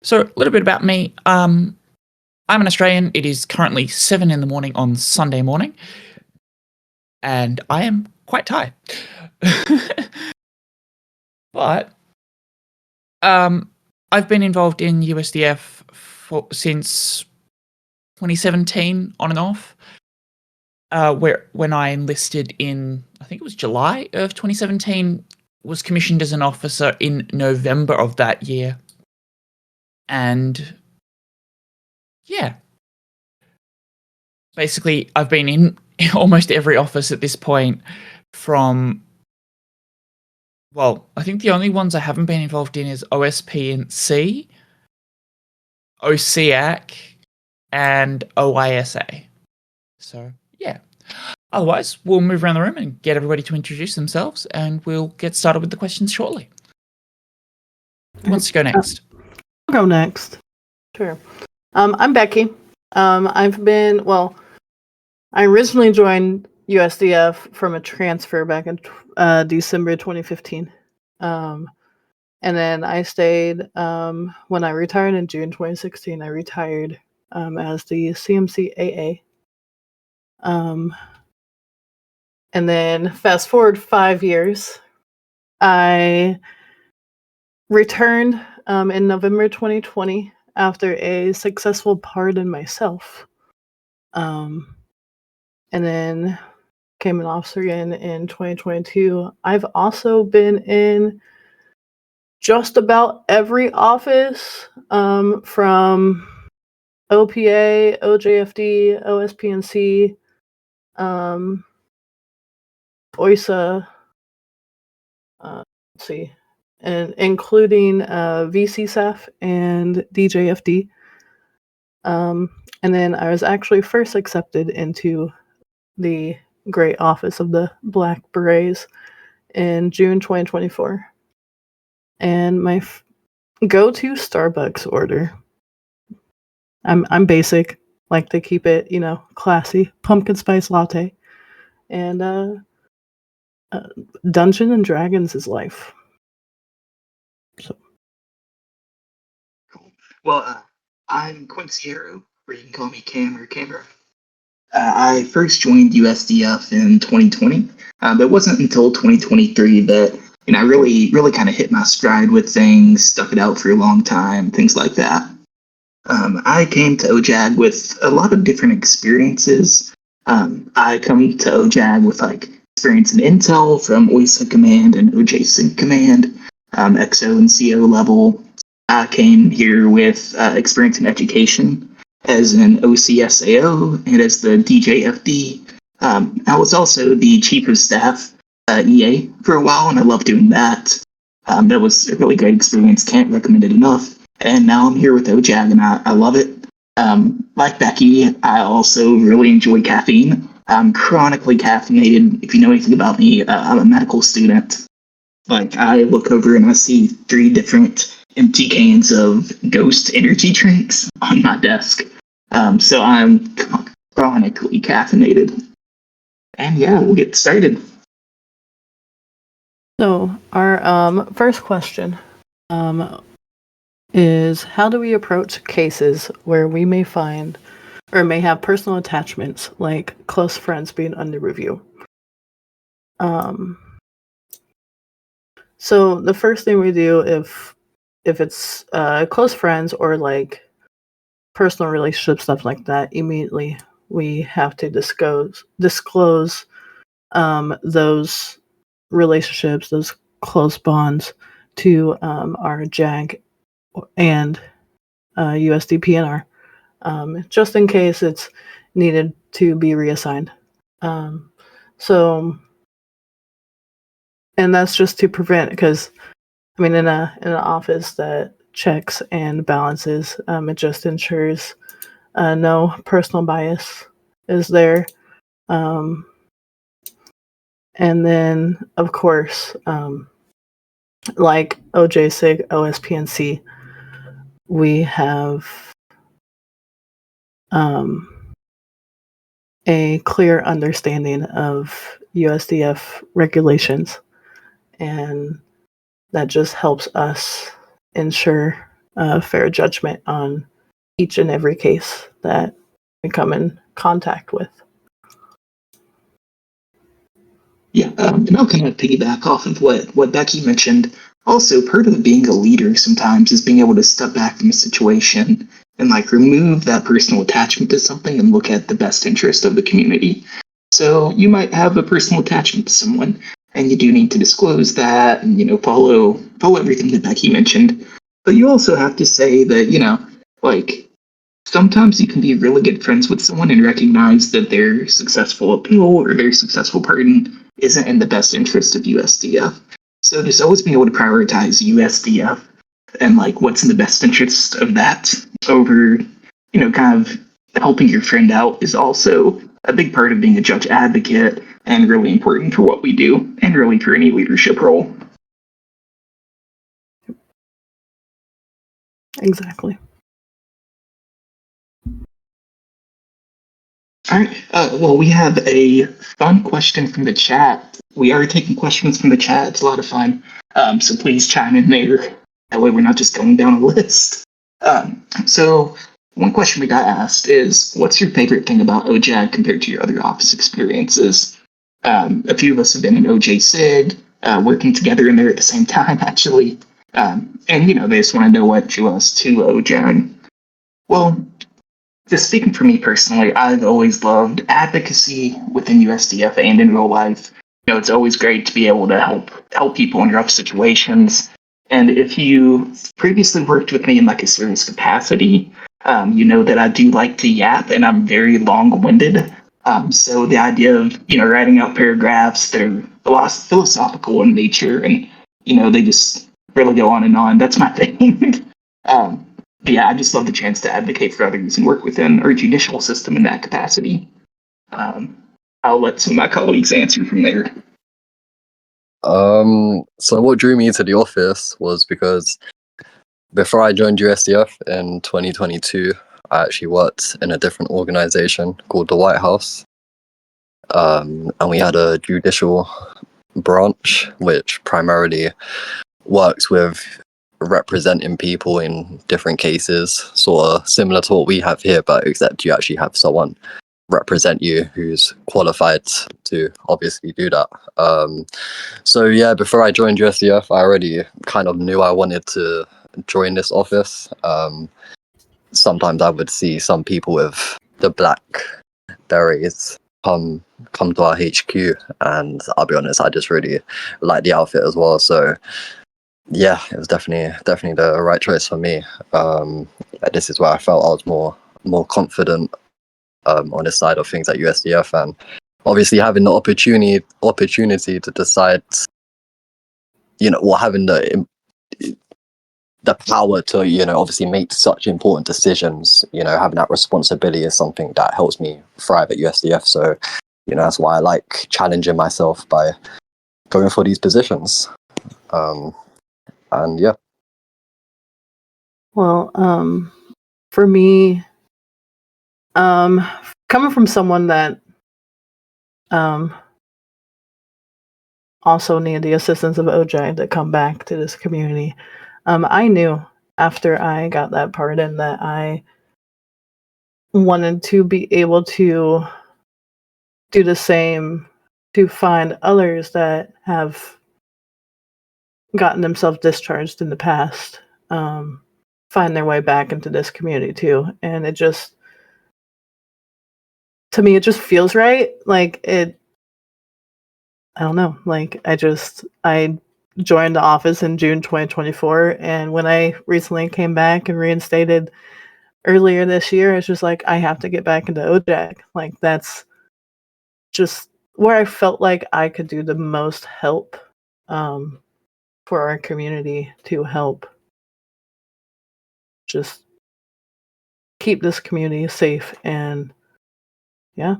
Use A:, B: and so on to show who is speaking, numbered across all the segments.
A: So a little bit about me. I'm an Australian. It is currently 7 in the morning on Sunday morning, and I am quite tired. But I've been involved in USDF since 2017, on and off. When I enlisted in, I think it was July of 2017, was commissioned as an officer in November of that year. And yeah, basically I've been in almost every office at this point from, well, I think the only ones I haven't been involved in is OSP and C, OCAC, and OISA. So yeah. Otherwise, we'll move around the room and get everybody to introduce themselves, and we'll get started with the questions shortly. Who wants to go next?
B: I'll go next. Sure. I'm Becky. I originally joined USDF from a transfer back in December 2015. And then I stayed when I retired in June 2016. I retired as the CMC AA. And then fast forward 5 years, I returned in November 2020 after a successful pardon myself. And then became an officer again in 2022. I've also been in just about every office from OPA, OJFD, OSPNC, OISA, let's see, and including VCSAF and DJFD. And then I was actually first accepted into the great office of the Black Berets in June 2024. And my go-to Starbucks order, I'm basic, like to keep it, classy, pumpkin spice latte, and Dungeons and Dragons is life. So.
C: Cool. Well, I'm Quincy Arrow, or you can call me Cam or Camera. I first joined USDF in 2020, but it wasn't until 2023 that I really kind of hit my stride with things, stuck it out for a long time, things like that. I came to OJAG with a lot of different experiences. I come to OJAG with experience in Intel from OISA Command and OJSync Command, XO and CO level. I came here with experience in education as an OCSAO and as the DJFD. I was also the Chief of Staff EA for a while, and I loved doing that. That was a really great experience, can't recommend it enough. And now I'm here with OJAG, and I love it. Like Becky, I also really enjoy caffeine. I'm chronically caffeinated. If you know anything about me, I'm a medical student. I look over and I see 3 different empty cans of Ghost energy drinks on my desk. So I'm chronically caffeinated. And yeah, we'll get started.
B: So our first question is, how do we approach cases where we may find or may have personal attachments, like close friends being under review? So the first thing we do if it's close friends or personal relationship stuff like that, immediately we have to disclose those relationships, those close bonds to our JAG and USD PNR, just in case it's needed to be reassigned. And that's just to prevent, because in an office that checks and balances, it just ensures no personal bias is there. And then, of course, like OJSIG, OSPNC, we have a clear understanding of USDF regulations, and that just helps us ensure fair judgment on each and every case that we come in contact with.
C: Yeah, and I'll kind of piggyback off of what Becky mentioned. Also, part of being a leader sometimes is being able to step back from a situation and like remove that personal attachment to something and look at the best interest of the community. So you might have a personal attachment to someone, and you do need to disclose that and follow everything that Becky mentioned. But you also have to say that like sometimes you can be really good friends with someone and recognize that their successful appeal or their successful pardon isn't in the best interest of USDF. So just always being able to prioritize USDF and like what's in the best interest of that over, kind of helping your friend out is also a big part of being a judge advocate and really important for what we do and really for any leadership role.
B: Exactly.
C: All right. Well, we have a fun question from the chat. We are taking questions from the chat. It's a lot of fun. So please chime in there. That way we're not just going down a list. So one question we got asked is, what's your favorite thing about OJAG compared to your other office experiences? A few of us have been in OJ-SIG, working together in there at the same time, actually. And, they just want to know what drew us to OJAG. Well, just speaking for me personally, I've always loved advocacy within USDF and in real life. It's always great to be able to help people in rough situations. And if you previously worked with me in like a serious capacity, you know that I do like to yap and I'm very long-winded. So the idea of writing out paragraphs that are philosophical in nature and they just really go on and on. That's my thing. But yeah, I just love the chance to advocate for others and work within our judicial system in that capacity. I'll let some of my colleagues answer from there.
D: So what drew me to the office was because before I joined USDF in 2022, I actually worked in a different organization called the White House. And we had a judicial branch, which primarily works with representing people in different cases, sort of similar to what we have here, but except you actually have someone represent you who's qualified to obviously do that. So yeah, before I joined USDF, I already kind of knew I wanted to join this office. Sometimes I would see some people with the black berets come to our HQ, and I'll be honest, I just really like the outfit as well. So yeah, it was definitely the right choice for me. This is where I felt I was more confident on this side of things at USDF, and obviously having the opportunity to decide, or having the power to, obviously make such important decisions, having that responsibility is something that helps me thrive at USDF. So, that's why I like challenging myself by going for these positions. And yeah.
B: Well, for me, coming from someone that also needed the assistance of OJAG to come back to this community, I knew after I got that pardon that I wanted to be able to do the same to find others that have gotten themselves discharged in the past, find their way back into this community too. And to me, it just feels right. Like I don't know. Like I joined the office in June 2024, and when I recently came back and reinstated earlier this year, it's just like I have to get back into OJAG. Like that's just where I felt like I could do the most help for our community to help just keep this community safe. And yeah.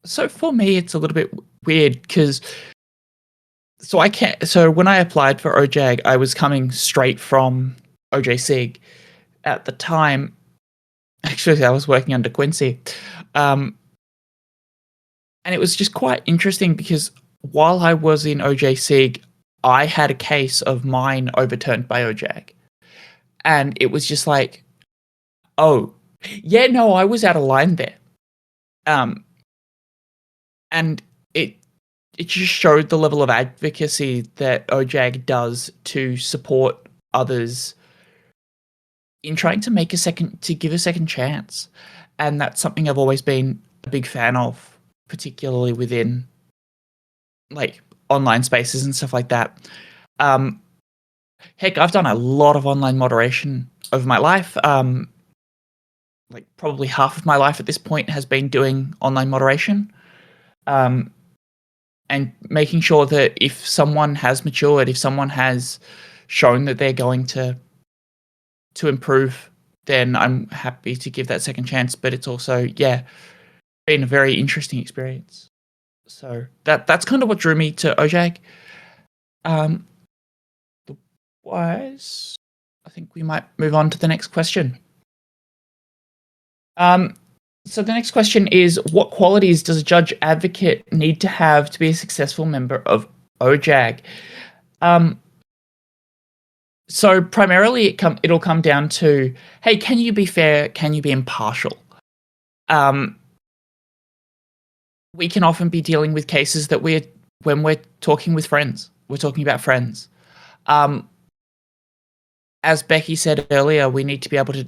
A: So for me, it's a little bit weird because so when I applied for OJAG, I was coming straight from OJ-SIG at the time. Actually, I was working under Quincy. And it was just quite interesting because while I was in OJ-SIG, I had a case of mine overturned by OJAG. And it was just like, oh, yeah, no, I was out of line there. And it just showed the level of advocacy that OJAG does to support others in trying to give a second chance. And that's something I've always been a big fan of, particularly within like online spaces and stuff like that. Heck, I've done a lot of online moderation over my life. Like probably half of my life at this point has been doing online moderation. And making sure that if someone has matured, if someone has shown that they're going to improve, then I'm happy to give that second chance. But it's also, been a very interesting experience. So that's kind of what drew me to OJAG. Otherwise, I think we might move on to the next question. So the next question is, what qualities does a judge advocate need to have to be a successful member of OJAG? So primarily it'll come down to, hey, can you be fair? Can you be impartial? We can often be dealing with cases that when we're talking with friends, we're talking about friends. As Becky said earlier, we need to be able to,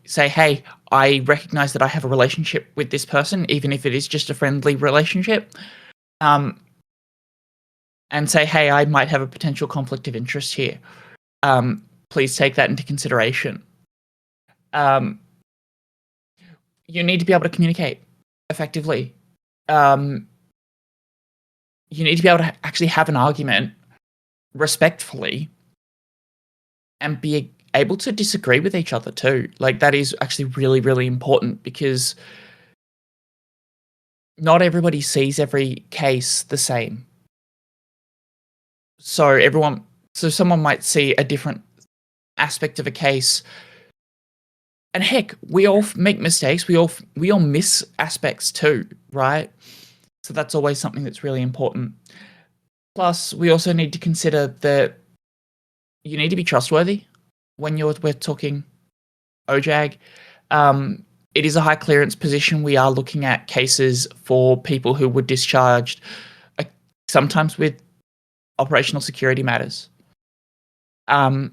A: say, hey, I recognize that I have a relationship with this person, even if it is just a friendly relationship. And say, hey, I might have a potential conflict of interest here. Please take that into consideration. You need to be able to communicate effectively. You need to be able to actually have an argument respectfully and be able to disagree with each other too. Like, that is actually really, really important, because not everybody sees every case the same. So someone might see a different aspect of a case. And heck, we all make mistakes. We all miss aspects too, right? So that's always something that's really important. Plus, we also need to consider that you need to be trustworthy when we're talking OJAG. It is a high clearance position. We are looking at cases for people who were discharged, sometimes with operational security matters. And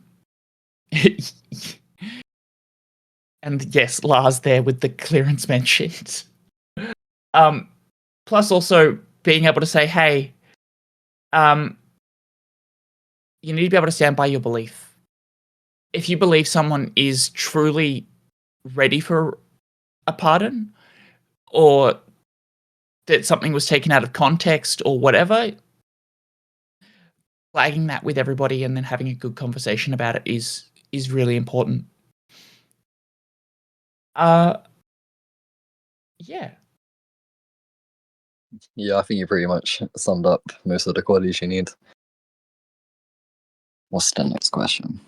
A: yes, Lars there with the clearance mentioned. Plus also being able to say, hey, you need to be able to stand by your belief. If you believe someone is truly ready for a pardon, or that something was taken out of context or whatever, flagging that with everybody and then having a good conversation about it is really important. Yeah.
D: Yeah, I think you pretty much summed up most of the qualities you need. What's the next question?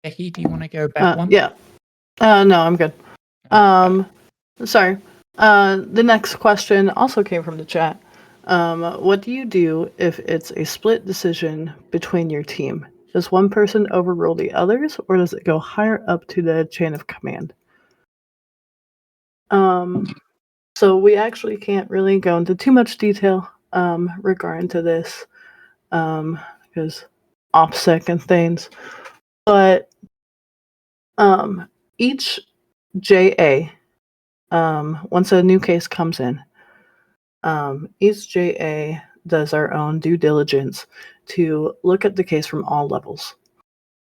A: Becky, do you want to go back one?
B: Yeah. No, I'm good. Sorry. The next question also came from the chat. What do you do if it's a split decision between your team? Does one person overrule the others, or does it go higher up to the chain of command? So we actually can't really go into too much detail regarding to this, because OPSEC and things. But each JA, once a new case comes in, each JA does our own due diligence to look at the case from all levels.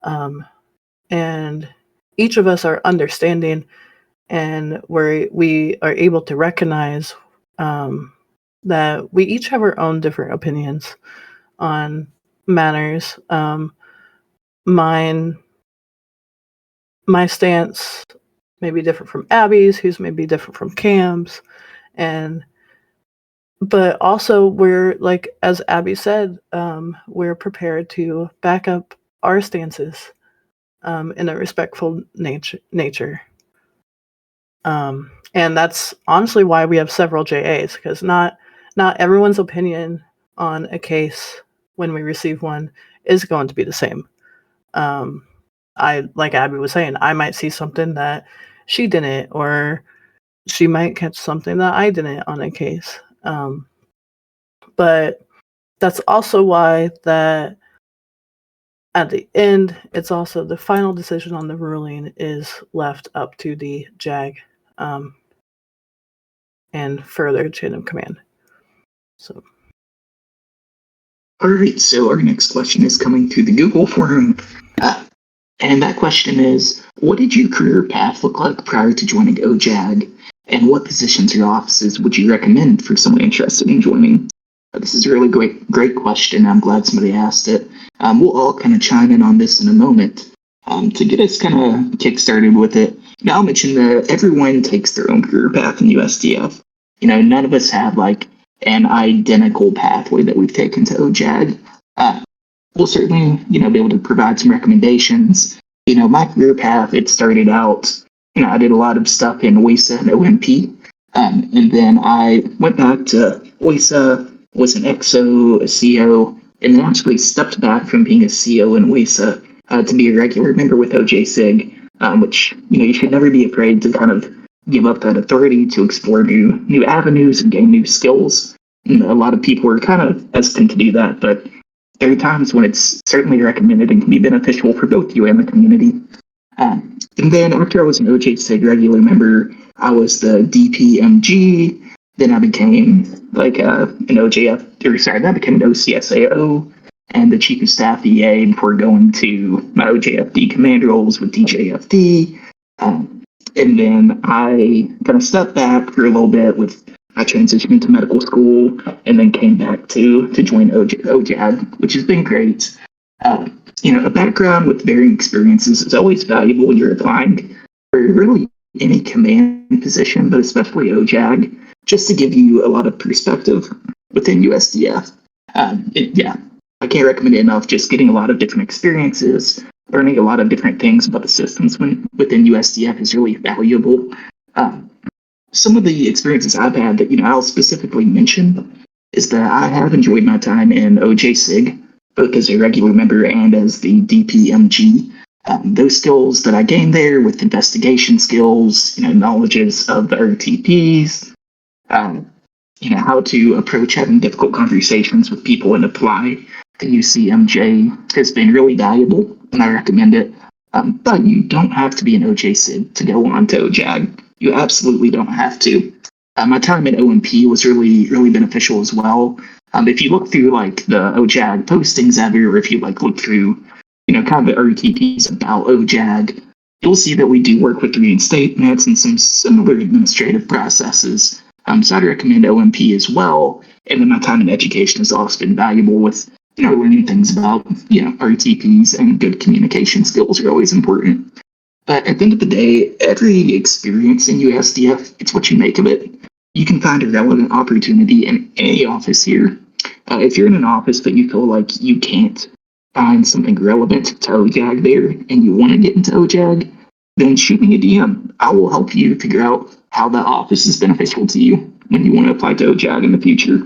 B: And each of us are understanding, and we are able to recognize that we each have our own different opinions on matters. My stance may be different from Abby's, whose may be different from Cam's, but also we're, like as Abby said, we're prepared to back up our stances in a respectful nature. And that's honestly why we have several JAs, because not everyone's opinion on a case when we receive one is going to be the same. I, like Abby was saying, I might see something that she didn't, or she might catch something that I didn't on a case. But that's also why that at the end, it's also the final decision on the ruling is left up to the JAG and further chain of command. So.
C: All right, so our next question is coming through the Google forum. And that question is, what did your career path look like prior to joining OJAG? And what positions or offices would you recommend for someone interested in joining? This is a really great question. I'm glad somebody asked it. We'll all kind of chime in on this in a moment. To get us kind of kick-started with it, now I'll mention that everyone takes their own career path in USDF. None of us have like an identical pathway that we've taken to OJAG. We'll certainly, be able to provide some recommendations. My career path, it started out, I did a lot of stuff in OISA and OMP. And then I went back to OISA, was an XO, a CO, and then actually stepped back from being a CO in OISA to be a regular member with OJSIG, which, you should never be afraid to kind of give up that authority to explore new avenues and gain new skills. A lot of people are kind of hesitant to do that, but there are times when it's certainly recommended and can be beneficial for both you and the community. And then after I was an OJSIG regular member, I was the DPMG. Then I became like an I became an OCSAO and the Chief of Staff EA before going to my OJFD command roles with DJFD. And then I kind of stepped back for a little bit with I transitioned into medical school and then came back to join OJAG, which has been great. A background with varying experiences is always valuable when you're applying for really any command position, but especially OJAG, just to give you a lot of perspective within USDF. I can't recommend it enough. Just getting a lot of different experiences, learning a lot of different things about the systems within USDF is really valuable. Some of the experiences I've had that, I'll specifically mention is that I have enjoyed my time in OJSIG, both as a regular member and as the DPMG. Those skills that I gained there with investigation skills, knowledges of the RTPs, how to approach having difficult conversations with people and apply to UCMJ has been really valuable, and I recommend it. But you don't have to be an OJSIG to go on to OJAG. You absolutely don't have to. My time at OMP was really, really beneficial as well. If you look through like the OJAG postings ever, or if you like look through, kind of the RTPs about OJAG, you'll see that we do work with reinstatements and some similar administrative processes. So I'd recommend OMP as well. And then my time in education has also been valuable with, learning things about, RTPs, and good communication skills are always important. But at the end of the day, every experience in USDF, it's what you make of it. You can find a relevant opportunity in any office here. If you're in an office but you feel like you can't find something relevant to OJAG there and you want to get into OJAG, then shoot me a DM. I will help you figure out how that office is beneficial to you when you want to apply to OJAG in the future.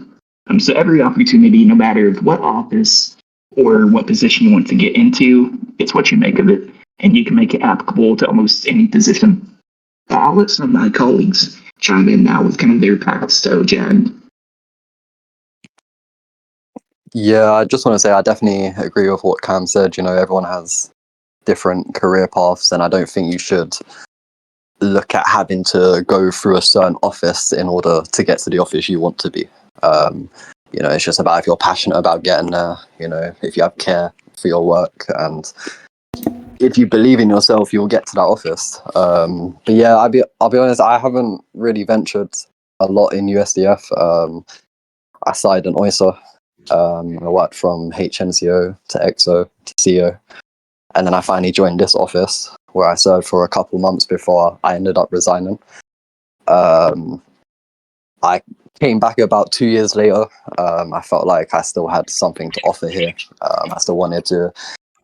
C: So every opportunity, no matter what office or what position you want to get into, it's what you make of it. And you can make it applicable to almost any position. I'll let some of my colleagues chime in now with kind of their paths to OJAG.
D: Yeah, I just want to say I definitely agree with what Cam said. Everyone has different career paths, and I don't think you should look at having to go through a certain office in order to get to the office you want to be. It's just about if you're passionate about getting there, if you have care for your work, and if you believe in yourself, you'll get to that office. But yeah, I'll be honest, I haven't really ventured a lot in USDF. I started in OISA. I worked from HNCO to XO to CO. And then I finally joined this office where I served for a couple months before I ended up resigning. I came back about 2 years later. I felt like I still had something to offer here. I still wanted to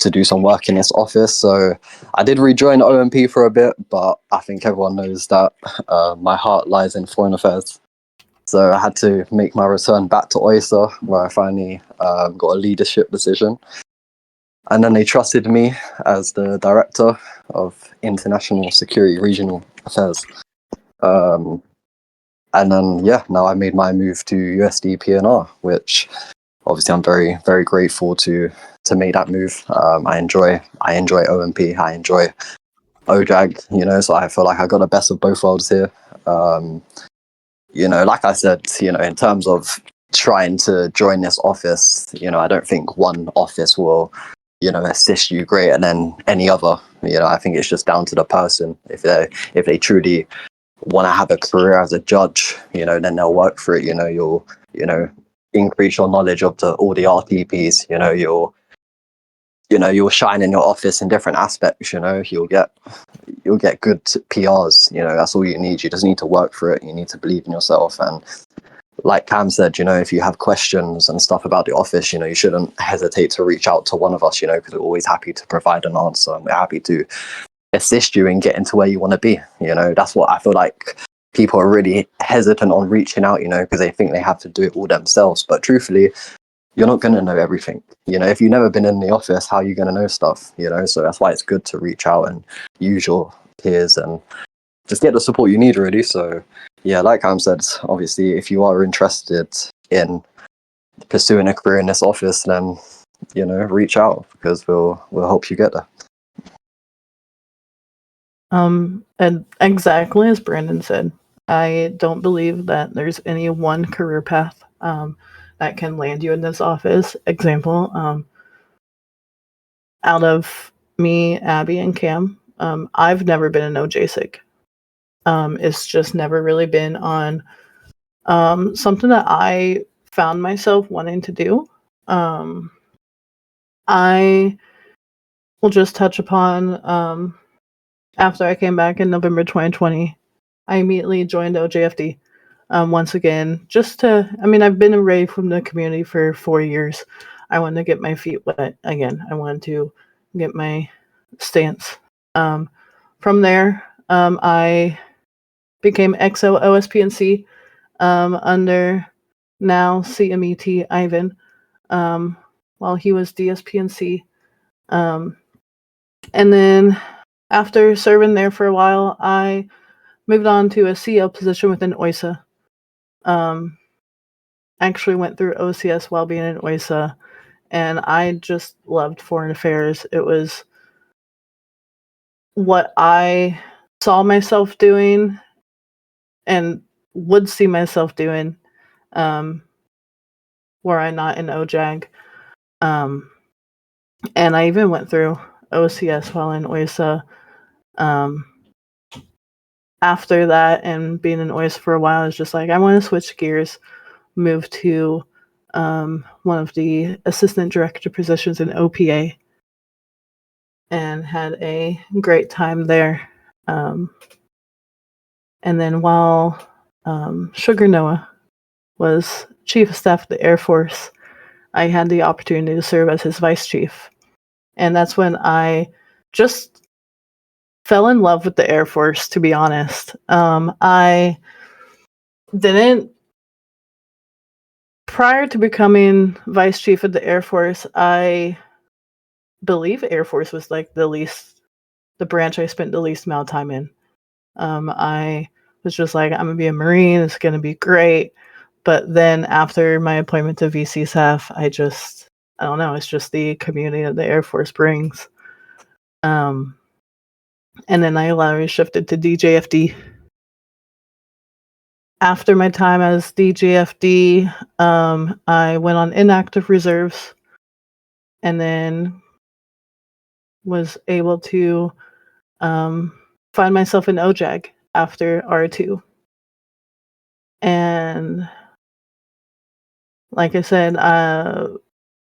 D: to do some work in this office. So I did rejoin OMP for a bit, but I think everyone knows that my heart lies in foreign affairs. So I had to make my return back to OISA, where I finally got a leadership position. And then they trusted me as the Director of International Security Regional Affairs. And then, now I made my move to USD PNR, which obviously I'm very, very grateful to make that move. I enjoy OMP, I enjoy OJAG, so I feel like I got the best of both worlds here. Like I said, in terms of trying to join this office, I don't think one office will, assist you greater than any other. I think it's just down to the person. If they truly want to have a career as a judge, then they'll work for it. You'll, increase your knowledge up to all the RTPs. You'll shine in your office in different aspects. You'll get good PRs. That's all you need. You just need to work for it. You need to believe in yourself. And like Cam said, if you have questions and stuff about the office, you shouldn't hesitate to reach out to one of us, because we're always happy to provide an answer, and we're happy to assist you in getting to where you want to be. That's what I feel like people are really hesitant on reaching out, because they think they have to do it all themselves. But truthfully, you're not going to know everything. If you've never been in the office, how are you going to know stuff? So that's why it's good to reach out and use your peers and just get the support you need, really. So like Cam said, obviously, if you are interested in pursuing a career in this office, then reach out, because we'll help you get there.
B: And exactly as Brandon said, I don't believe that there's any one career path that can land you in this office. Example, out of me, Abby, and Cam, I've never been an OJSIC. It's just never really been on something that I found myself wanting to do. I will just touch upon after I came back in November 2020, I immediately joined OJFD. Once again, I've been away from the community for 4 years. I wanted to get my feet wet again. I wanted to get my stance. From there, I became XO OSPNC under now CMET Ivan, while he was DSPNC. And then after serving there for a while, I moved on to a CEO position within OISA. Actually went through OCS while being in OISA, and I just loved foreign affairs. It was what I saw myself doing and would see myself doing were I not in OJAG. And I even went through OCS while in OISA. After that, and being in OISA for a while, it's just like, I want to switch gears, move to one of the assistant director positions in OPA, and had a great time there. And then while Sugar Noah was Chief of Staff of the Air Force, I had the opportunity to serve as his Vice Chief. And that's when I just fell in love with the Air Force, to be honest. I didn't, prior to becoming Vice Chief of the Air Force, I believe Air Force was like the branch I spent the least amount of time in. I was just like, I'm going to be a Marine, it's going to be great. But then after my appointment to VC staff, I don't know, it's just the community that the Air Force brings. And then I laterally shifted to DJFD. After my time as DJFD, I went on inactive reserves and then was able to find myself in OJAG after R2. And like I said,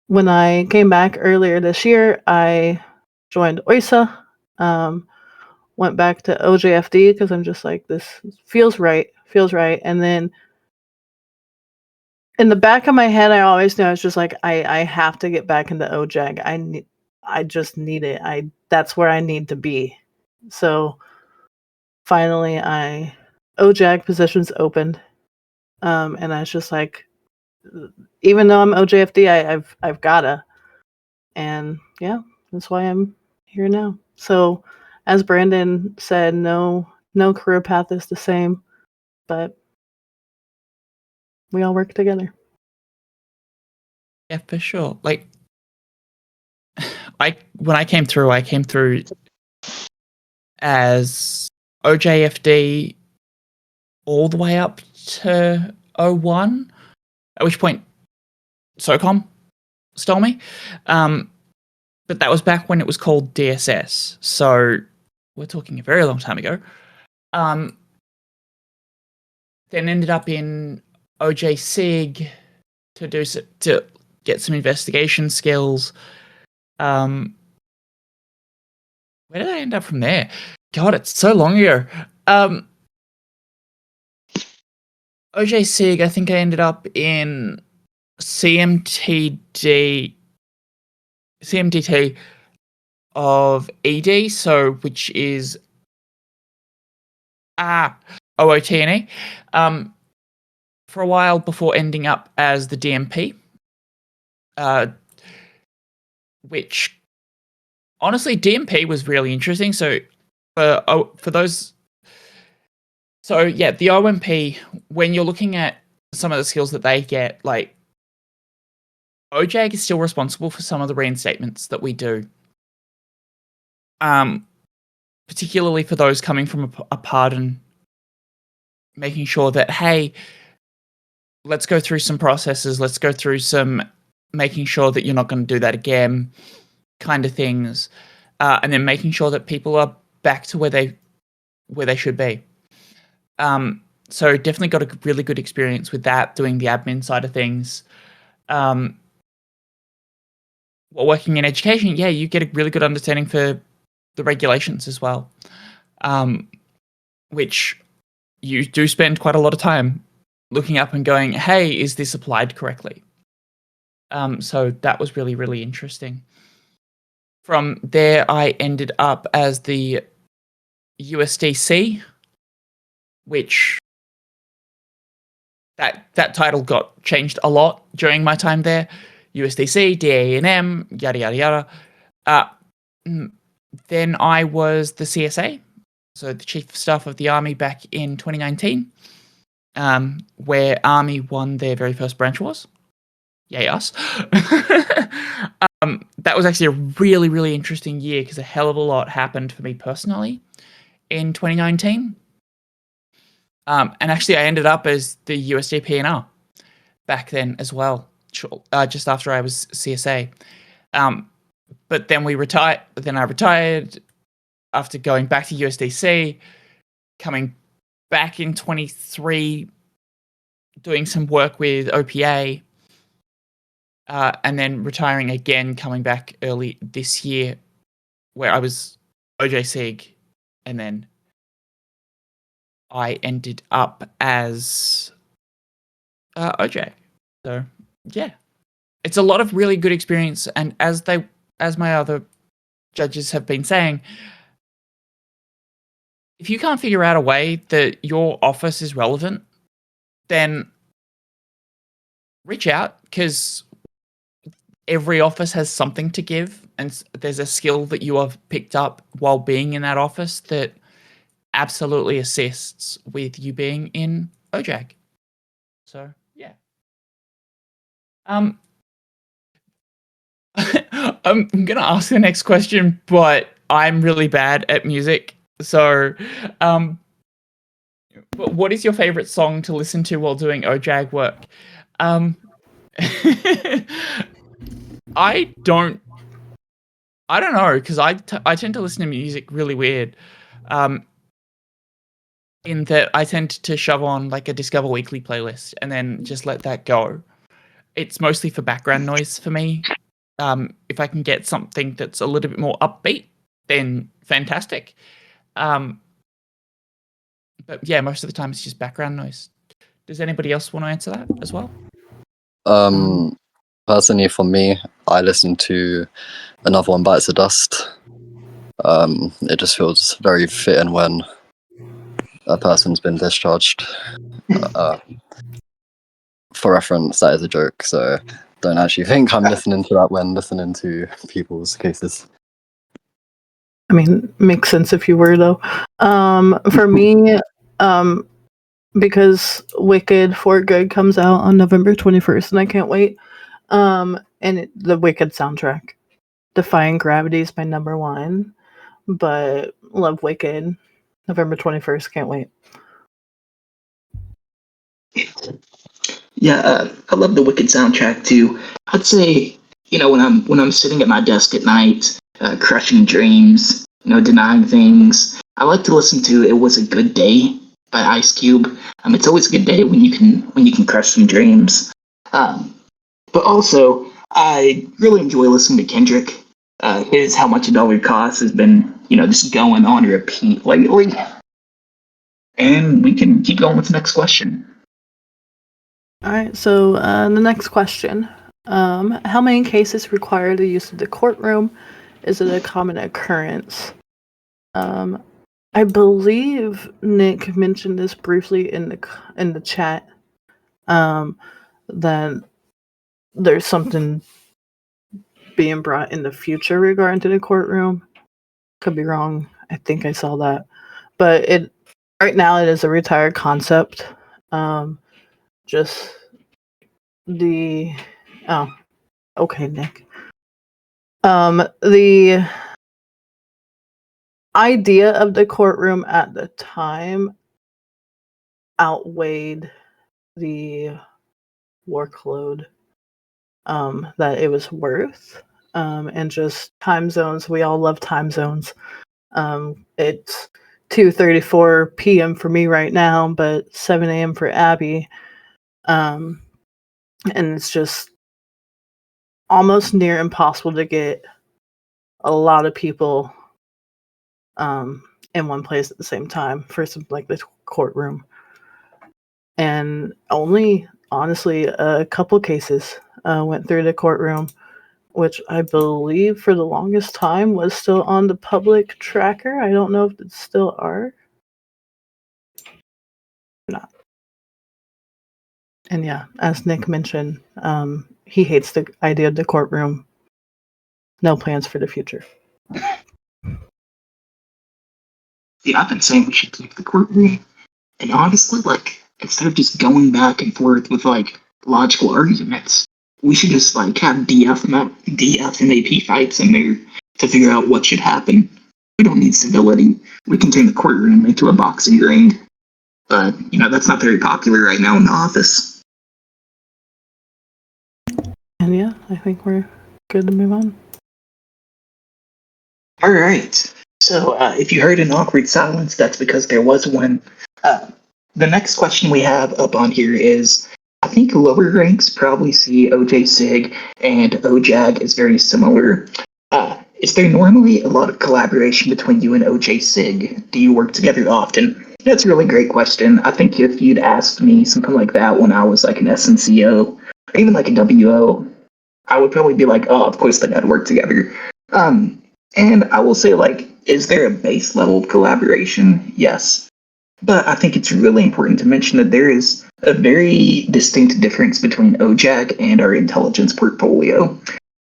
B: when I came back earlier this year, I joined OISA, went back to OJFD because I'm just like, this feels right. And then in the back of my head, I always knew I was just like, I have to get back into OJAG. I just need it. That's where I need to be. So finally, OJAG positions opened, and I was just like, even though I'm OJFD, I've gotta, and yeah, that's why I'm here now. So, as Brandon said, no career path is the same, but we all work together.
A: Yeah, for sure. Like, when I came through as OJFD all the way up to 01, at which point SOCOM stole me. But that was back when it was called DSS. So we're talking a very long time ago. Then ended up in OJSIG to get some investigation skills. Where did I end up from there? God, it's so long ago. OJSIG, I think I ended up in CMTT of ED, so which is OOTNE, for a while before ending up as the DMP, which honestly DMP was really interesting. So for those, so yeah, the OMP, when you're looking at some of the skills that they get, like OJAG is still responsible for some of the reinstatements that we do. Particularly for those coming from a pardon, making sure that, hey, let's go through some processes, let's go through some making sure that you're not going to do that again kind of things, and then making sure that people are back to where they should be. So definitely got a really good experience with that, doing the admin side of things. While working in education, yeah, you get a really good understanding for the regulations as well, which you do spend quite a lot of time looking up and going, hey, is this applied correctly? So that was really, really interesting. From there, I ended up as the USDC, which that title got changed a lot during my time there. USDC, DANM, yada, yada, yada. Then I was the CSA, so the Chief of Staff of the Army back in 2019, where Army won their very first branch wars. Yay us. That was actually a really, really interesting year because a hell of a lot happened for me personally in 2019. And actually I ended up as the USD PNR back then as well, just after I was CSA. But then I retired after going back to USDC, coming back in 23, doing some work with OPA, and then retiring again, coming back early this year, where I was OJSIG, and then I ended up as OJAG. So yeah, it's a lot of really good experience, and as my other judges have been saying, if you can't figure out a way that your office is relevant, then reach out, because every office has something to give, and there's a skill that you have picked up while being in that office that absolutely assists with you being in OJAG. So yeah. I'm gonna ask the next question, but I'm really bad at music. So, what is your favorite song to listen to while doing OJAG work? I don't know, because I tend to listen to music really weird. In that I tend to shove on like a Discover Weekly playlist and then just let that go. It's mostly for background noise for me. If I can get something that's a little bit more upbeat, then fantastic. But yeah, most of the time it's just background noise. Does anybody else want to answer that as well?
D: Personally, for me, I listen to Another One Bites the Dust. It just feels very fitting when a person's been discharged. For reference, that is a joke, so don't actually think I'm listening to that when listening to people's cases.
B: I mean, makes sense if you were, though. For me, because Wicked for Good comes out on November 21st, and I can't wait. The Wicked soundtrack. Defying Gravity is my number one, but love Wicked. November 21st, can't wait.
C: Yeah, I love the Wicked soundtrack too. I'd say, when I'm sitting at my desk at night, crushing dreams, denying things, I like to listen to "It Was a Good Day" by Ice Cube. It's always a good day when you can crush some dreams. But also, I really enjoy listening to Kendrick. His "How Much a Dollar Costs" has been, just going on repeat lately. And we can keep going with the next question.
B: All right, so the next question. How many cases require the use of the courtroom? Is it a common occurrence? I believe Nick mentioned this briefly in the chat, that there's something being brought in the future regarding to the courtroom. Could be wrong. I think I saw that. But right now it is a retired concept. Just the okay, Nick. The idea of the courtroom at the time outweighed the workload that it was worth, and just time zones. We all love time zones. It's 2:34 p.m. for me right now, but 7 a.m. for Abby. And it's just almost near impossible to get a lot of people in one place at the same time for something like the courtroom. And only, honestly, a couple cases went through the courtroom, which I believe for the longest time was still on the public tracker. I don't know if it still are. Not. And yeah, as Nick mentioned, he hates the idea of the courtroom. No plans for the future.
C: Yeah, I've been saying we should keep the courtroom, and honestly, instead of just going back and forth with logical arguments, we should just have DF and AP fights in there to figure out what should happen. We don't need civility. We can turn the courtroom into a boxing ring. But, that's not very popular right now in the office.
B: And yeah, I think we're good to move on.
C: All right. So if you heard an awkward silence, that's because there was one. The next question we have up on here is, I think lower ranks probably see OJ-SIG and OJAG as very similar. Is there normally a lot of collaboration between you and OJ-SIG? Do you work together often? That's a really great question. I think if you'd asked me something like that when I was an SNCO, or even a WO, I would probably be oh, of course they gotta work together. And I will say, is there a base level of collaboration? Yes. But I think it's really important to mention that there is a very distinct difference between OJAG and our intelligence portfolio.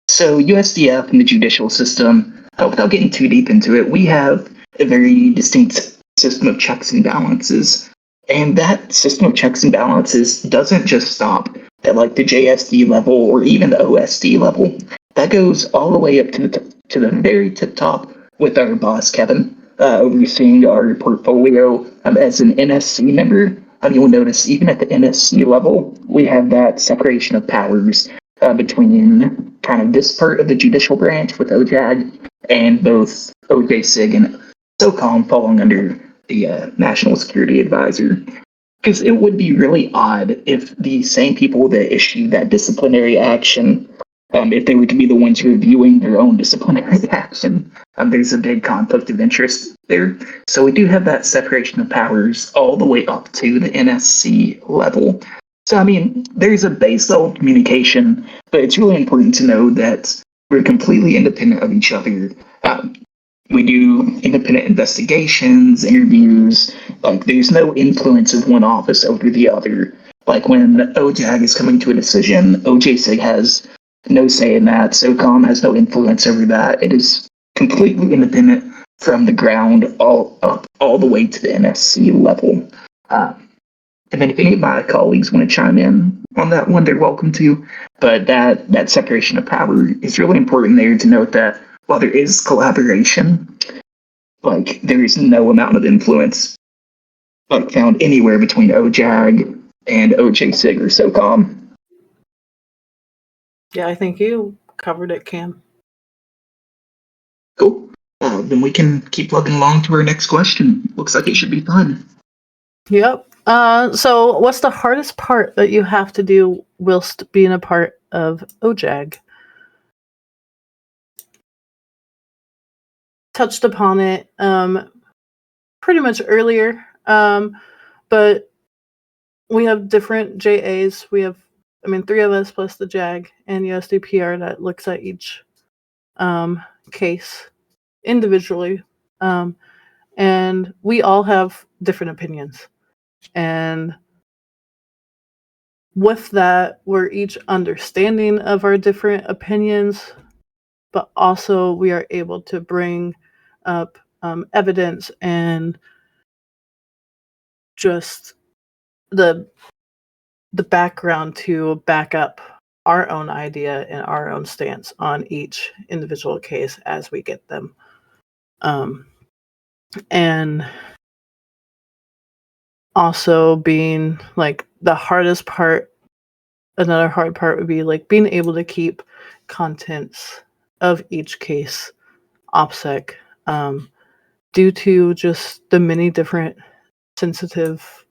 C: So USDF and the judicial system, without getting too deep into it, we have a very distinct system of checks and balances. And that system of checks and balances doesn't just stop at the JSD level or even the OSD level. That goes all the way up to the very tip top with our boss, Kevin, overseeing our portfolio as an NSC member. You'll notice even at the NSC level, we have that separation of powers between kind of this part of the judicial branch with OJAG and both OJ-SIG and SOCOM falling under the National Security Advisor. Because it would be really odd if the same people that issued that disciplinary action, if they were to be the ones reviewing their own disciplinary action, there's a big conflict of interest there. So we do have that separation of powers all the way up to the NSC level. So, I mean, there's a base level of communication, but it's really important to know that we're completely independent of each other. We do independent investigations, interviews. Like, there's no influence of one office over the other. Like, when OJAG is coming to a decision, OJSIG has no say in that. SOCOM has no influence over that. It is completely independent from the ground all the way to the NSC level. And then if any of my colleagues want to chime in on that one, they're welcome to. But that separation of power is really important there to note that while there is collaboration, like there is no amount of influence like found anywhere between OJAG and OJSIG or SOCOM.
B: Yeah, I think you covered it, Cam.
C: Cool. Then we can keep plugging along to our next question. Looks like it should be fun.
B: Yep. So what's the hardest part that you have to do whilst being a part of OJAG? Touched upon it pretty much earlier, but we have different JAs. We have, 3 of us plus the JAG and USDPR that looks at each case individually, and we all have different opinions. And with that, we're each understanding of our different opinions, but also we are able to bring up evidence and just the background to back up our own idea and our own stance on each individual case as we get them. And also being like the hardest part, another hard part would be like being able to keep contents of each case OPSEC, due to just the many different sensitive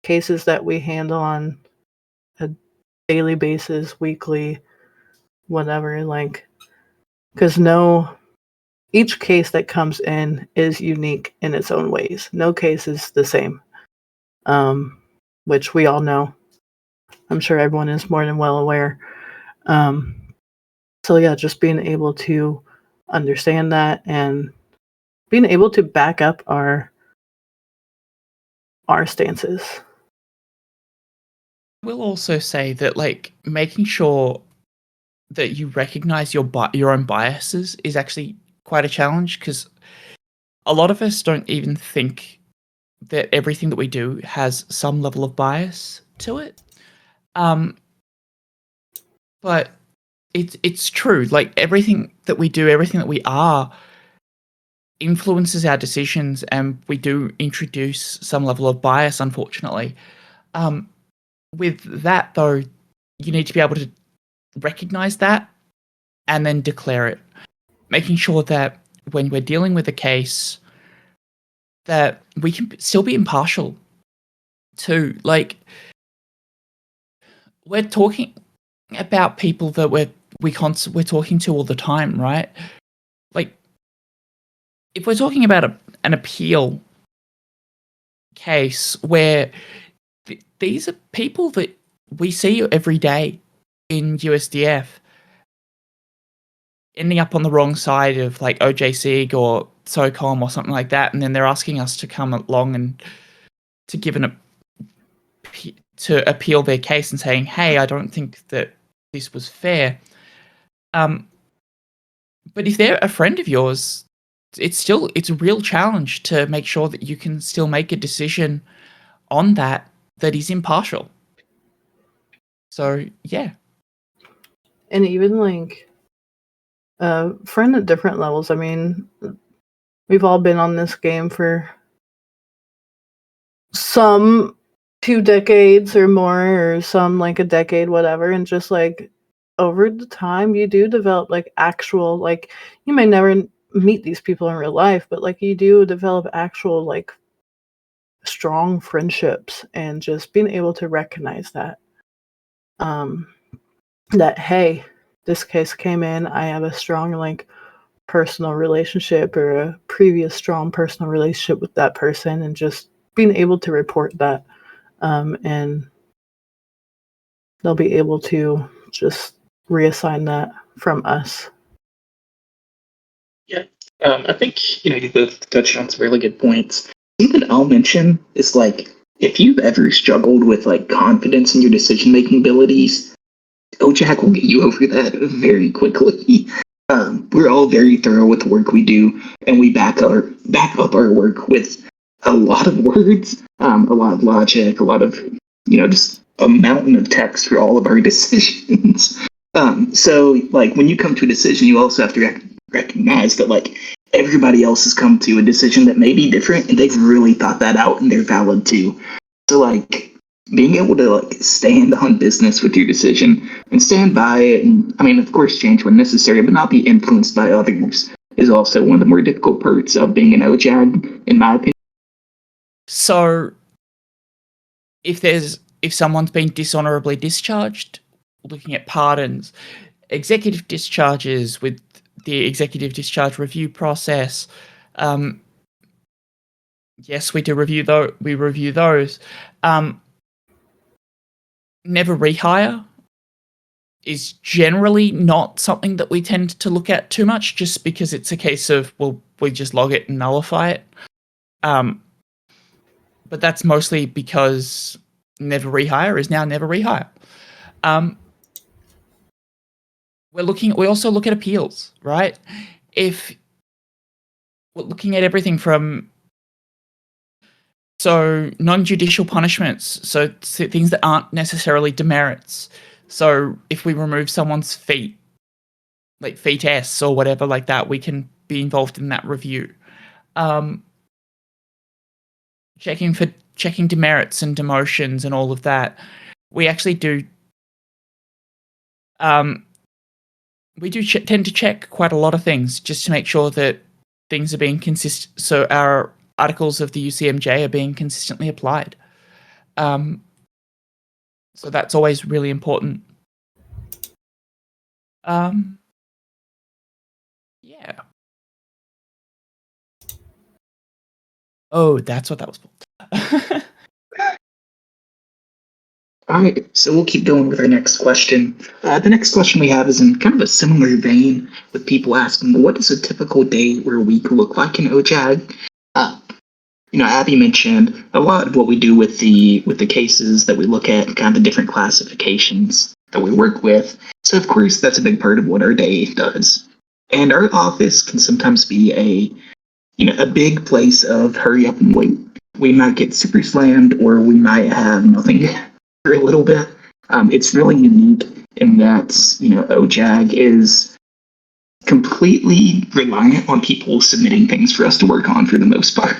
B: cases that we handle on a daily basis, weekly, whatever, like, because each case that comes in is unique in its own ways. No case is the same, which we all know. I'm sure everyone is more than well aware. So yeah, just being able to understand that and being able to back up our stances.
A: I will also say that, like, making sure that you recognize your own biases is actually quite a challenge, because a lot of us don't even think that everything that we do has some level of bias to it. But it's true. Like, everything that we do, everything that we are, influences our decisions, and we do introduce some level of bias, unfortunately. With that, though, you need to be able to recognize that and then declare it, making sure that when we're dealing with a case, that we can still be impartial too. Like, we're talking about people that we're talking to all the time, right? Like, if we're talking about an appeal case where these are people that we see every day in USDF, ending up on the wrong side of like OJSIG or SOCOM or something like that, and then they're asking us to come along and to appeal their case and saying, "Hey, I don't think that this was fair." But if they're a friend of yours, it's a real challenge to make sure that you can still make a decision on that is impartial. So yeah.
B: And even like friend at different levels. I mean, we've all been on this game for some 2 decades or more, or some like a decade, whatever, and just like over the time you do develop like actual, like, you may never meet these people in real life, but like you do develop actual like strong friendships, and just being able to recognize that that, hey, this case came in, I have a strong like personal relationship or a previous strong personal relationship with that person, and just being able to report that, and they'll be able to just reassign that from us.
C: Yeah, I think you both touched on some really good points. Something I'll mention is like if you've ever struggled with like confidence in your decision making abilities, OJAG will get you over that very quickly. We're all very thorough with the work we do, and we back up our work with a lot of words, a lot of logic, a lot of just a mountain of text for all of our decisions. So like when you come to a decision, you also have to recognize that like everybody else has come to a decision that may be different, and they've really thought that out, and they're valid too. So like being able to like stand on business with your decision and stand by it, and I mean, of course, change when necessary, but not be influenced by others is also one of the more difficult parts of being an OJAG, in my opinion.
A: So, if someone's been dishonorably discharged, looking at pardons, executive discharges with the executive discharge review process, yes, we do review those. We review those. Never rehire is generally not something that we tend to look at too much, just because it's a case of, well, we just log it and nullify it. But that's mostly because never rehire is now never rehire. We also look at appeals, right? If we're looking at everything from non-judicial punishments, so things that aren't necessarily demerits. So if we remove someone's feet, like feet S or whatever like that, we can be involved in that review. Checking demerits and demotions and all of that. We actually do. We do tend to check quite a lot of things just to make sure that things are being consistent. So our articles of the UCMJ are being consistently applied. So that's always really important. Yeah. Oh, that's what that was for.
C: All right, so we'll keep going with our next question. The next question we have is in kind of a similar vein, with people asking, what does a typical day or week look like in OJAG? Abby mentioned a lot of what we do with the cases that we look at, kind of the different classifications that we work with. So of course, that's a big part of what our day does. And our office can sometimes be a big place of hurry up and wait. We might get super slammed, or we might have nothing for a little bit. It's really unique in that, OJAG is completely reliant on people submitting things for us to work on for the most part.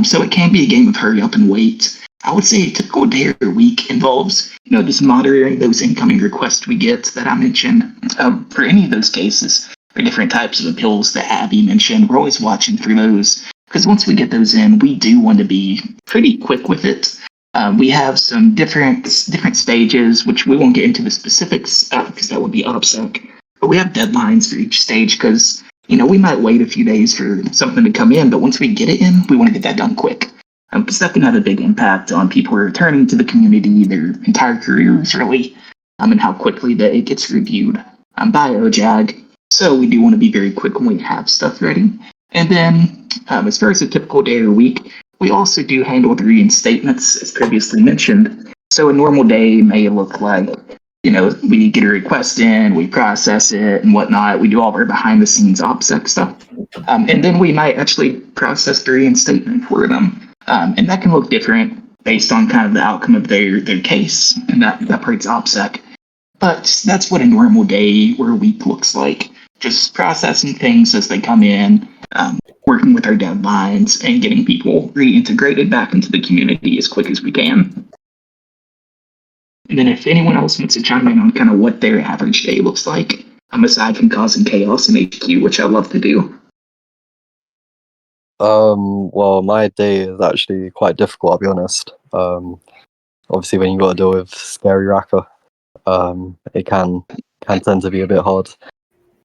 C: So it can be a game of hurry up and wait. I would say a typical day or week involves, just monitoring those incoming requests we get that I mentioned. For any of those cases, for different types of appeals that Abby mentioned, we're always watching for those, because once we get those in, we do want to be pretty quick with it. We have some different stages, which we won't get into the specifics because that would be OPSEC. But we have deadlines for each stage because, we might wait a few days for something to come in, but once we get it in, we want to get that done quick. Because that can have a big impact on people returning to the community, their entire careers, really, and how quickly that it gets reviewed by OJAG. So we do want to be very quick when we have stuff ready. And then, as far as a typical day or week, we also do handle the reinstatements, as previously mentioned. So a normal day may look like, we get a request in, we process it and whatnot. We do all of our behind-the-scenes OPSEC stuff. And then we might actually process the reinstatement for them. And that can look different based on kind of the outcome of their case, and that part's OPSEC. But that's what a normal day or a week looks like. Just processing things as they come in, working with our deadlines, and getting people reintegrated back into the community as quick as we can. And then if anyone else wants to chime in on kind of what their average day looks like, aside from causing chaos in HQ, which I love to do.
D: Well, my day is actually quite difficult, I'll be honest. Obviously, when you got to deal with scary Racker, it can tend to be a bit hard.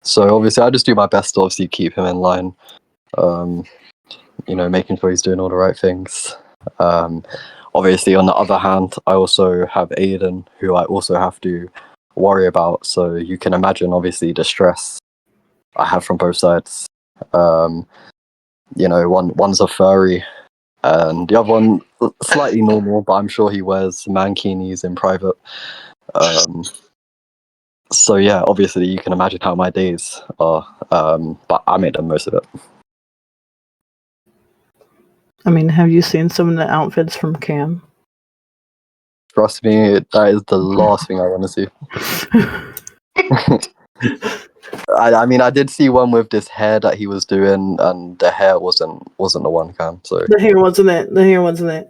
D: So obviously, I just do my best to obviously keep him in line. Making sure he's doing all the right things. obviously, on the other hand, I also have Aiden, who I also have to worry about. So you can imagine, obviously, the stress I have from both sides. One's a furry, and the other one slightly normal, but I'm sure he wears mankinis in private. So yeah, obviously you can imagine how my days are, but I made the most of it.
B: I mean, have you seen some of the outfits from Cam?
D: Trust me, that is the last thing I want to see. I mean, I did see one with this hair that he was doing, and the hair wasn't the one, Cam. So
B: The hair wasn't it.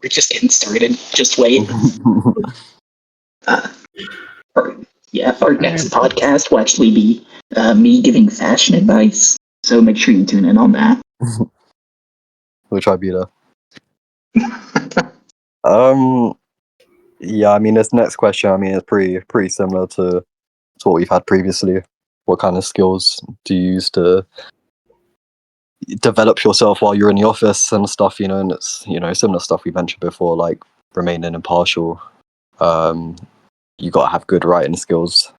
C: We're just getting started. Just wait. Our next podcast will actually be me giving fashion advice. So make sure you tune in on that.
D: We'll try to be there. Yeah, I mean, this next question, I mean, it's pretty similar to what we've had previously. What kind of skills do you use to develop yourself while you're in the office and stuff, and it's, similar stuff we mentioned before, like remaining impartial. You got to have good writing skills,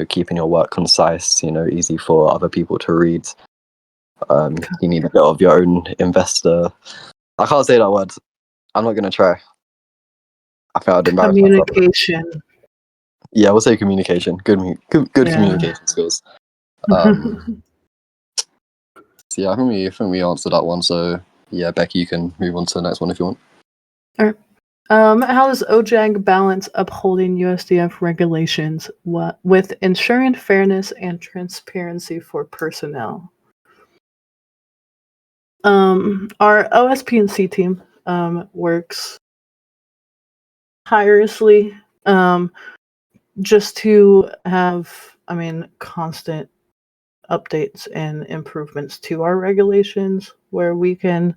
D: keeping your work concise, easy for other people to read. You need a bit of your own investor. I can't say that word. I'm not going to try. I think I'd embarrass myself.
B: Communication.
D: Yeah, we'll say communication. Good communication skills. So yeah, I think we answered that one. So yeah, Becky, you can move on to the next one if you want.
B: All right. How does OJAG balance upholding USDF regulations with ensuring fairness and transparency for personnel? Our OSP&C team works tirelessly just to have, constant updates and improvements to our regulations where we can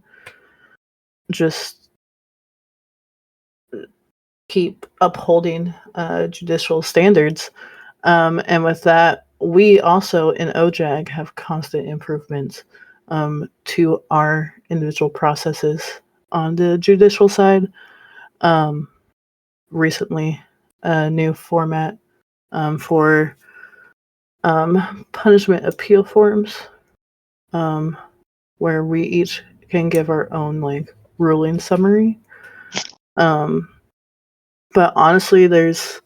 B: just keep upholding judicial standards. And with that, we also in OJAG have constant improvements to our individual processes on the judicial side. Recently, a new format for punishment appeal forms, where we each can give our own ruling summary. But honestly, there's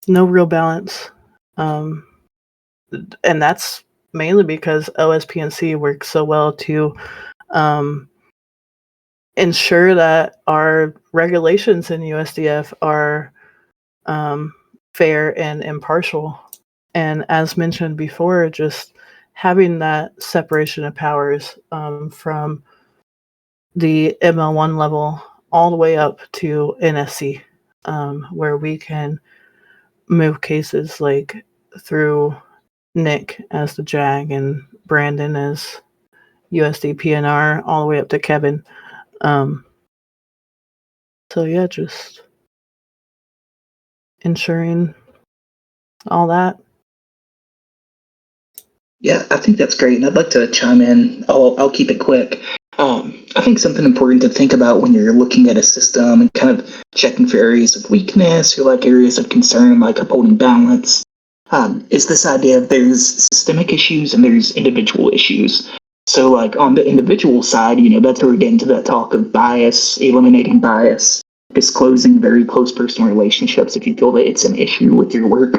B: no real balance, and that's mainly because OSP&C works so well to ensure that our regulations in USDF are fair and impartial. And as mentioned before, just having that separation of powers from the ML1 level all the way up to NSC, where we can move cases through Nick as the JAG and Brandon as USD PNR, all the way up to Kevin. So yeah, just ensuring all that.
C: Yeah, I think that's great, and I'd like to chime in. I'll keep it quick. I think something important to think about when you're looking at a system and kind of checking for areas of weakness or areas of concern, like upholding balance, is this idea of there's systemic issues and there's individual issues. So on the individual side, that's where we get into that talk of bias, eliminating bias, disclosing very close personal relationships if you feel that it's an issue with your work.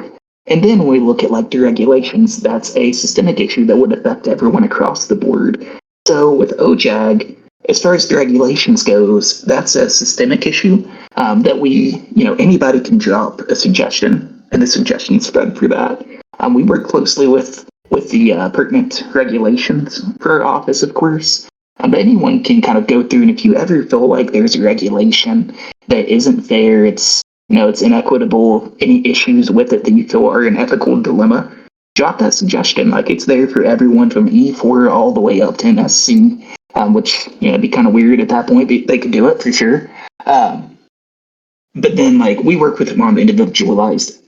C: And then when we look at the regulations, that's a systemic issue that would affect everyone across the board. So with OJAG, as far as the regulations goes, that's a systemic issue that anybody can drop a suggestion, and the suggestions spread through that. We work closely with the pertinent regulations for our office, of course. But anyone can kind of go through, and if you ever feel like there's a regulation that isn't fair, it's inequitable, any issues with it that you feel are an ethical dilemma, drop that suggestion. It's there for everyone from E4 all the way up to NSC, which, it'd be kind of weird at that point. They could do it for sure. But then, we work with them on individualized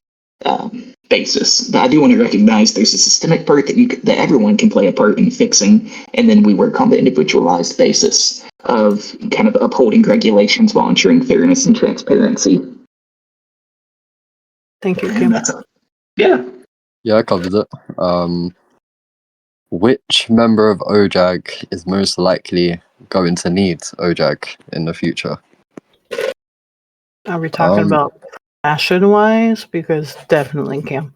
C: basis. But I do want to recognize there's a systemic part that everyone can play a part in fixing, and then we work on the individualized basis of kind of upholding regulations while ensuring fairness and transparency.
B: Thank you,
C: And
B: Kim.
C: that's it. Yeah.
D: Yeah, I covered it. Which member of OJAG is most likely going to need OJAG in the future?
B: Are we talking about fashion-wise? Because definitely Kim.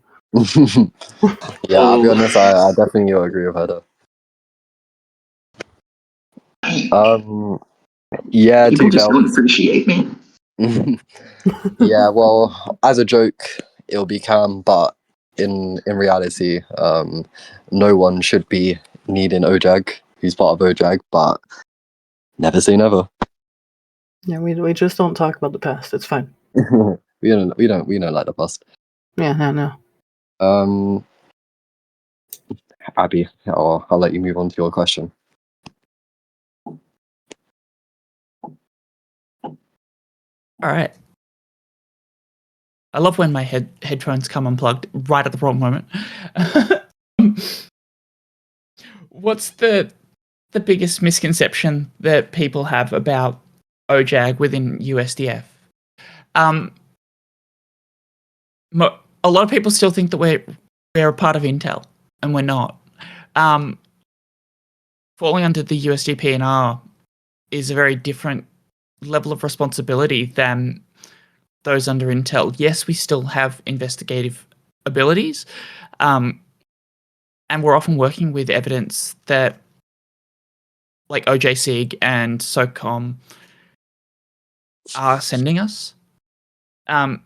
D: Yeah, I'll be honest, I definitely agree with her though. Yeah,
C: People
D: to be
C: just don't
D: honest.
C: appreciate me.
D: Yeah, well, as a joke, it'll be Cam, but in reality, no one should be needing OJAG who's part of OJAG, but never say never.
B: Yeah, we just don't talk about the past. It's fine.
D: we don't like the past.
B: Yeah, no.
D: Abby, I'll let you move on to your question.
A: All right. I love when my headphones come unplugged right at the wrong moment. What's the biggest misconception that people have about OJAG within USDF? A lot of people still think that we're a part of Intel, and we're not. Falling under the USDPNR is a very different level of responsibility than those under Intel. Yes, we still have investigative abilities, and we're often working with evidence that, like OJSIG and SOCOM, are sending us. But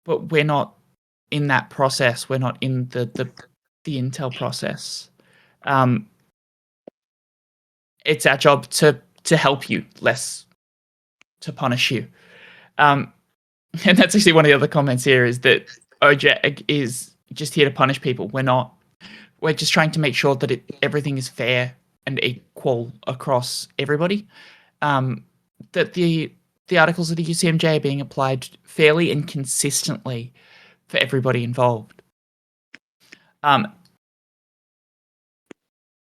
A: we're not in that process. We're not in the Intel process. It's our job to help you, less to punish you. And that's actually one of the other comments here, is that OJAG is just here to punish people. We're not. We're just trying to make sure that everything is fair and equal across everybody. That the articles of the UCMJ are being applied fairly and consistently for everybody involved.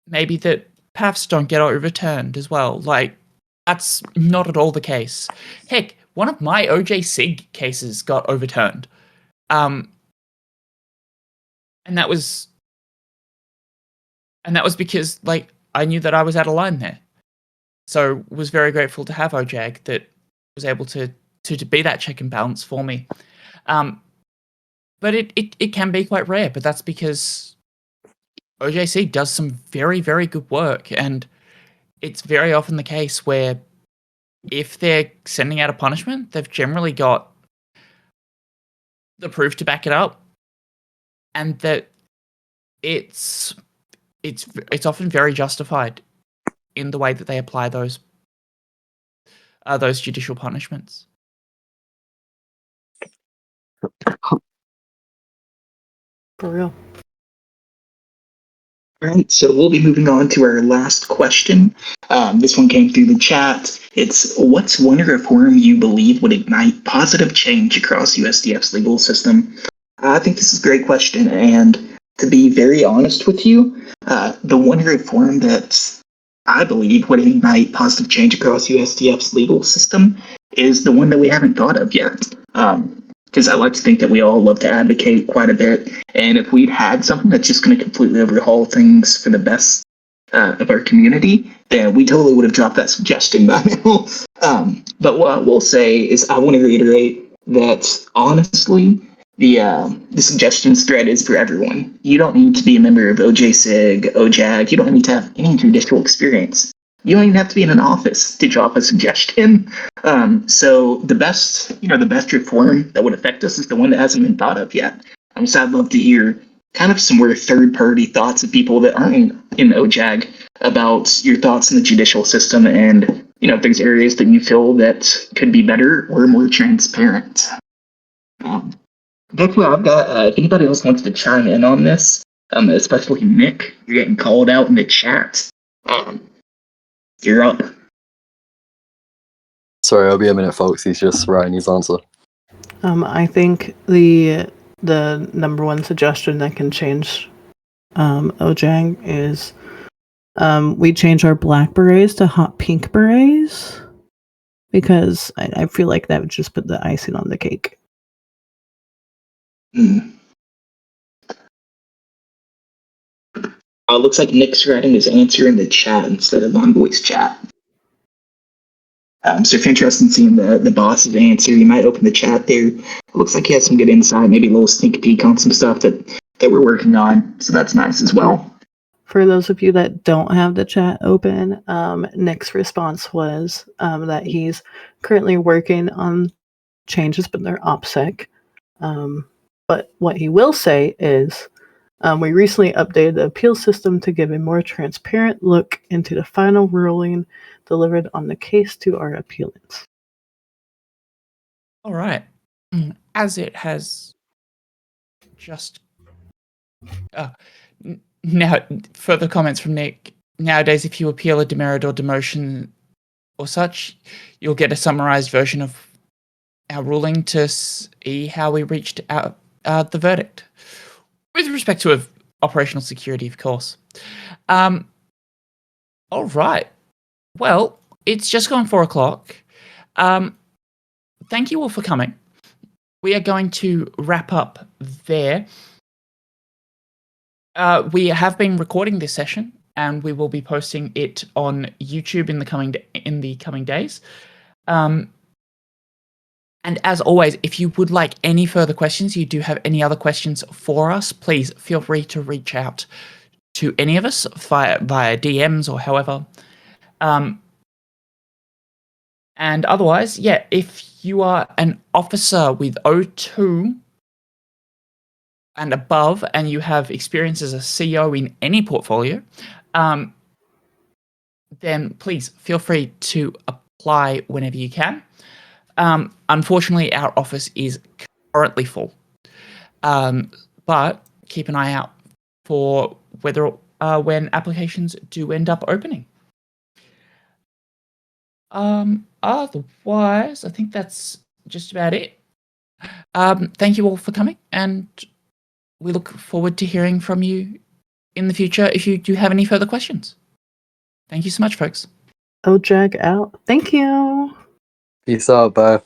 A: Maybe that PAFs don't get overturned as well. Like, that's not at all the case. Heck, one of my OJSIG cases got overturned. And that was because, like, I knew that I was out of line there. So was very grateful to have OJAG that was able to be that check and balance for me. But it can be quite rare, but that's because OJC does some very, very good work, and it's very often the case where if they're sending out a punishment, they've generally got the proof to back it up, and that it's often very justified in the way that they apply those judicial punishments.
B: For real.
C: All right, so we'll be moving on to our last question. This one came through the chat. It's, what's one reform you believe would ignite positive change across USDF's legal system? I think this is a great question, and to be very honest with you, the one reform that I believe would ignite positive change across USDF's legal system is the one that we haven't thought of yet. Because I like to think that we all love to advocate quite a bit. And if we'd had something that's just going to completely overhaul things for the best of our community, then we totally would have dropped that suggestion by now. But what we'll say is, I want to reiterate that, honestly, the suggestions thread is for everyone. You don't need to be a member of OJSIG, OJAG. You don't need to have any judicial experience. You don't even have to be in an office to drop a suggestion. So the best reform that would affect us is the one that hasn't been thought of yet. So I'd love to hear kind of some more third-party thoughts of people that aren't in OJAG about your thoughts in the judicial system, and if there's areas that you feel that could be better or more transparent. That's what I've got. If anybody else wants to chime in on this, especially Nick, you're getting called out in the chat. You're up.
D: Sorry, it'll be a minute, folks. He's just writing his answer.
B: I think the the number one suggestion that can change OJAG is we change our black berets to hot pink berets because I feel like that would just put the icing on the cake.
C: Looks like Nick's writing his answer in the chat instead of on voice chat. So if you're interested in seeing the boss's answer, you might open the chat there. It looks like he has some good insight, maybe a little sneak peek on some stuff that we're working on. So that's nice as well.
B: For those of you that don't have the chat open, Nick's response was that he's currently working on changes, but they're OPSEC. But what he will say is, we recently updated the appeal system to give a more transparent look into the final ruling delivered on the case to our appealants.
A: All right. As it has just... now, further comments from Nick. Nowadays, if you appeal a demerit or demotion or such, you'll get a summarized version of our ruling to see how we reached the verdict. With respect to operational security, of course. All right. Well, it's just gone 4 o'clock. Thank you all for coming. We are going to wrap up there. We have been recording this session, and we will be posting it on YouTube in the coming days. And as always, if you would like any further questions, you do have any other questions for us, please feel free to reach out to any of us via DMs or however. And otherwise, yeah, if you are an officer with O2 and above, and you have experience as a CO in any portfolio, then please feel free to apply whenever you can. Unfortunately, our office is currently full, but keep an eye out for whether when applications do end up opening. Otherwise, I think that's just about it. Thank you all for coming, and we look forward to hearing from you in the future if you do have any further questions. Thank you so much, folks.
B: OJAG out. Thank you.
D: Peace out, bye.